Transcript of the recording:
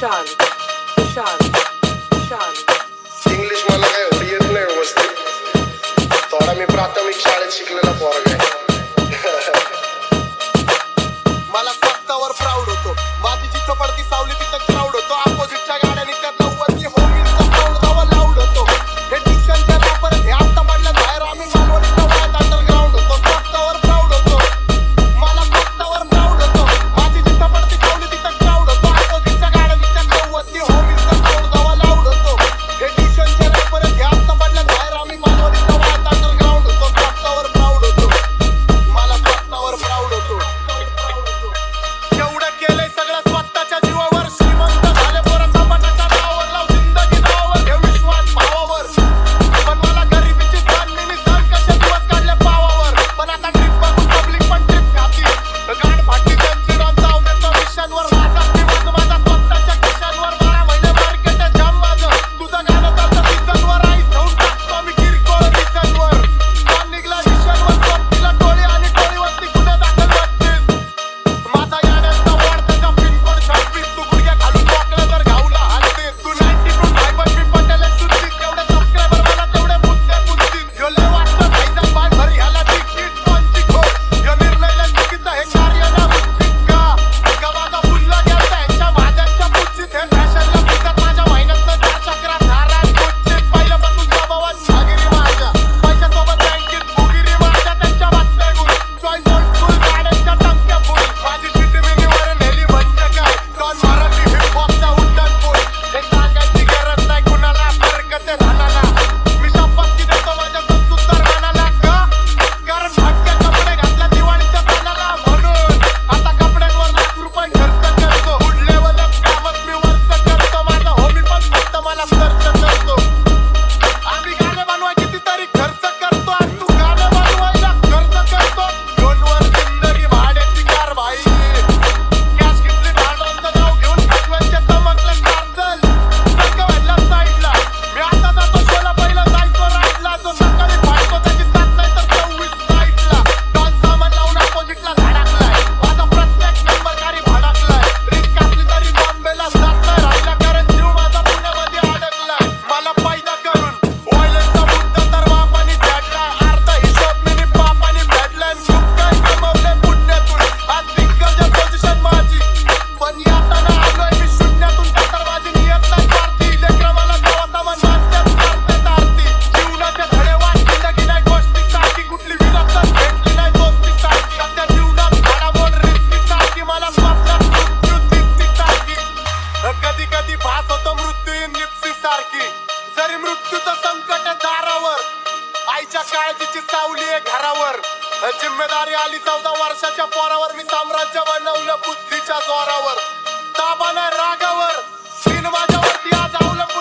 शांत शांत शांत. इंग्लिश मला काही एवढी येत नाही व्यवस्थित. थोडा मी प्राथमिक शाळेत शिकलेला पोरगा आहे. मला स्वतःवर प्राऊड होतो. माझी जिथं पडती सावली तिथं क्राऊड होतो. अपोजिटच्या गाड्याने त्यात नव्वदची होमीचा साऊंड हवा लाऊड होतो. हे ट्युशनच्या रॅपर हे आता पडल्या बाहेर आम्ही मालवणीच्या वयात अंडरग्राऊंड होतो. स्वतःवर प्राऊड होतो. मला स्वतःवर प्राऊड होतो. माझी जिथं पडती सावली तिथं क्राऊड होतो. अपोजिटच्या गाड्याने त्यात नव्वदची होमीचा साऊंड हवा लाऊड होतो. हे ट्युशनच्या रॅपर हे आता पडल्या बाहेर आम्ही मालवणीच्या वयात अंडरग्राऊंड होतो. स्वतःवर प्राऊड होतो. मला स्वतःवर प्राऊड होतो. एवढं केलंय सगळं स्वतःच्या जीवावर. श्रीमंत झाले पोरं समाजाच्या नावावर. लाव जिंदगी नावावर ठेव विश्वास भावावर. पण मला गरिबीची सण मी सण कसे दिवस काढले पावावर. पण आता ट्रिप बघून पब्लिक पण ट्रिप खाती. गाड फाटली त्यांची रॉन जाऊ देतो मिशनवर. माझा दिवस माझा स्वतःच्या खिशांवर. 12 महिने मार्केट आहे जाम माझं. तुझं गाणं चालतं सीझनवर. आई घेऊन टाकतो मी किरकोळ मिशनवर. कोण निघला मिशनवर सोबतीला टोळी आणि टोळीवरती गुन्हे दाखल 32. माझा याड्यांचा वाढ त्याचा पिनकोड 26. तू गुडघ्या घालून वाकलं तर घाऊला हालते. तू 92 नाही पण मी पटेल सुद्धी. तेवढे सबस्क्रायबर मला तेवढे मुद्दे पुसतील. ह्यो लय वाटतं भाईचा पाय भरी ह्याला तिकीट कोणची खोड. ह्यो निर्णय लय चुकीचा हे कार्य ना उचित का. माझा फुलला गेलता ह्यांच्या भाज्यांच्या पुच्चीत. हे फॅशनला फिरतात माझ्या महिन्यातनं 4 चक्रा धारात पुच्चीत. पहिल्यापासून स्वभावात भागिरी माझ्या. पैशासोबत बँकेत फुगिरी माझ्या. त्यांच्या वाटतंय गुण चॉईस ओल्ड स्कूल गाड्यांच्या टंक्या फुल. माझी चिटमिनीवर नेली म्हणजे काय. डॉन मराठी हिपहॉपचा उड्डाण पूल. हे सांगायची गरज नाही कुणाला. हरकत आहे धनाला. मी शपथ देतो माझ्या संतुतर मनाला का. कारण भटके कपडे घातल्या दिवाळीच्या सणाला. म्हणून आता कपड्यांवर लाख रुपये खर्च करतो. फूड लेवल कामच मी वर्ष करतो. माझा होमी पण फक्त मला सर्च करतो. आम्ही गाणे बनवाय कितीतरी खर्च करतो. आणि तू गाणे बनवायला खर्च करतो. लोनवर जिंदगी भाड्याची कार भाई. कॅश घेतली भांडवलचं नाव घेऊन खटव्यांचे चमकलं कार्जल. सगळं व्हायला साईडला. मी आता जातो शोला पहिला जायचो राईडला. जो सकाळी फाटतो त्याची साथ नाही तर 26 नाईटला. डॉन सामान लावून अपोजिटला धडकलाय. माझा प्रत्येक नंबर गाडी भडकलाय. रिस्क असली तरी बॉम्बेला जात नाही राहिला. कारण जीव माझा पुण्यामध्ये अडकलाय. मला पैदा करून व्हायलन्सचा मुद्दा तर बापाने फेडलाय. अर्धा हिशोब मिनी बापाने फेडलाय. खूप काही कमवलंय पुण्यातून. आज दिग्गज पोझिशन माझी. पण यातना आलोय मी शून्यातून. का तर माझी नियत नाही स्वार्थी. लेकरं मला जेव्हा सामान मानतात करतात आरती. जीवनाचे धडे वाट जिंदगी नाही गोष्टीसारखी. कुठली विलासच भेटली नाही दोस्तीसारखी. सध्या जीवनात घडामोड रिस्कीसारखी. मला स्वप्नात मृत्यू दिसतीसारखी. कधी कधी भास होतो मृत्यू निप्सीसारखी. जरी मृत्यूचं संकट आहे दारावर. आईच्या काळजीची सावली आहे घरावर. जिम्मेदारी आली 14 वर्षाच्या पोरावर. मी साम्राज्य बनवलं बुद्धीच्या जोरावर. ताबा नाही रागावर. सीन माझ्यावरती आज अवलंबून